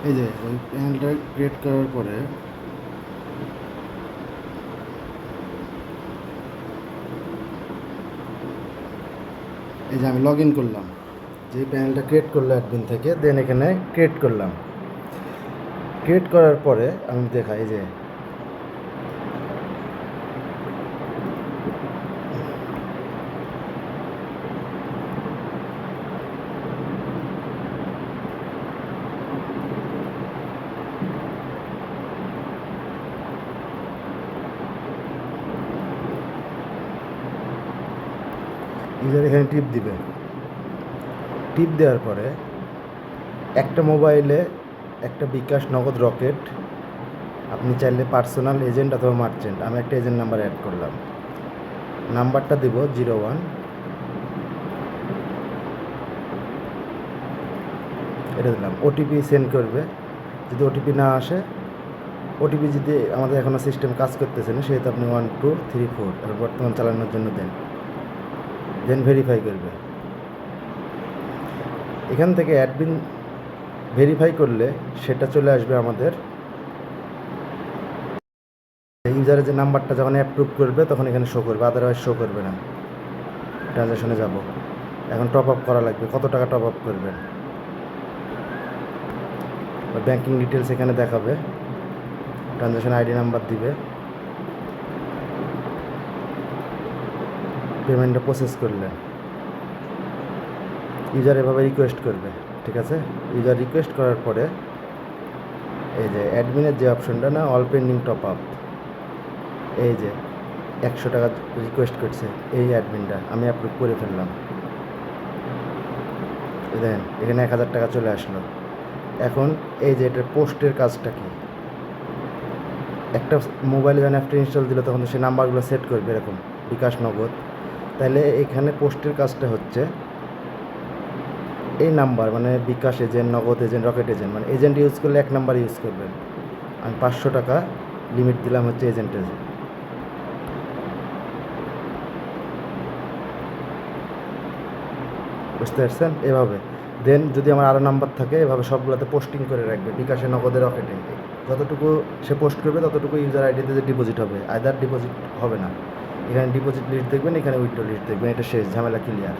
এই যে ওই প্যানেলটা ক্রিয়েট করার পরে এই যে আমি লগ ইন করলাম, যে প্যানেলটা ক্রিয়েট করলো অ্যাডমিন থেকে, দেন এখানে ক্রিয়েট করলাম। ক্রিয়েট করার পরে আমি দেখাই যে ইউজার এখানে টিপ দিবে। টিপ দেওয়ার পরে একটা মোবাইলে একটা বিকাশ, নগদ, রকেট, আপনি চাইলে পার্সোনাল এজেন্ট অথবা মার্চেন্ট, আমি একটা এজেন্ট নাম্বার অ্যাড করলাম। নাম্বারটা দিব 01, এটা দিলাম। ওটিপি সেন্ড করবে। যদি ওটিপি না আসে, ওটিপি যদি আমাদের এখনও সিস্টেম কাজ করতেছে না, সেহেতু আপনি 1 2 3 4 এবার বর্তমান চালানোর জন্য দেন ভেরিফাই করবে। এখান থেকে অ্যাডমিন ভেরিফাই করলে সেটা চলে আসবে আমাদের ইউজারের যে নাম্বারটা যখন অ্যাপ্রুভ করবে তখন এখানে শো করবে, আদারওয়াইজ শো করবে না। ট্রানজ্যাকশনে যাব। এখন টপ আপ করা লাগবে। কত টাকা টপ আপ করবেন, ব্যাঙ্কিং ডিটেলস এখানে দেখাবে, ট্রানজ্যাকশন আইডি নাম্বার দিবে, পেমেন্টটা প্রসেস করলেন। ইউজার এভাবে রিকোয়েস্ট করবে, ঠিক আছে। ইউজার রিকোয়েস্ট করার পরে এই যে অ্যাডমিনের যে অপশনটা না, অল পেন্ডিং টপ আপ, এই যে 100 টাকা রিকোয়েস্ট করছে এই অ্যাডমিনটা, আমি অ্যাপ্রুভ করে ফেললাম। দেন এখানে 1000 টাকা চলে আসলো। এখন এই যে এটার পোস্টের কাজটা কি, একটা মোবাইলে যখন অ্যাপটা ইনস্টল দিল তখন তো সে নাম্বারগুলো সেট করবে এরকম বিকাশ, নগদ। তাহলে এখানে পোস্টের কাজটা হচ্ছে এই নাম্বার, মানে বিকাশ এজেন্ট, নগদ এজেন্ট, রকেট এজেন্ট, মানে এজেন্ট ইউজ করলে 1 নাম্বার ইউজ করবেন। আমি 500 টাকা লিমিট দিলাম হচ্ছে এজেন্টের। বুঝতে পারছেন? এভাবে দেন যদি আমার আরও নাম্বার থাকে এভাবে সবগুলোতে পোস্টিং করে রাখবে, বিকাশে, নগদে, রকেটে। যতটুকু সে পোস্ট করবে ততটুকু ইউজার আইডিতে যে ডিপোজিট হবে, আইদার ডিপোজিট হবে না। এখানে ডিপোজিট লিস্ট দেখবেন, এখানে উইথড্র লিস্ট দেখবেন, এটা শেষ, ঝামেলা ক্লিয়ার।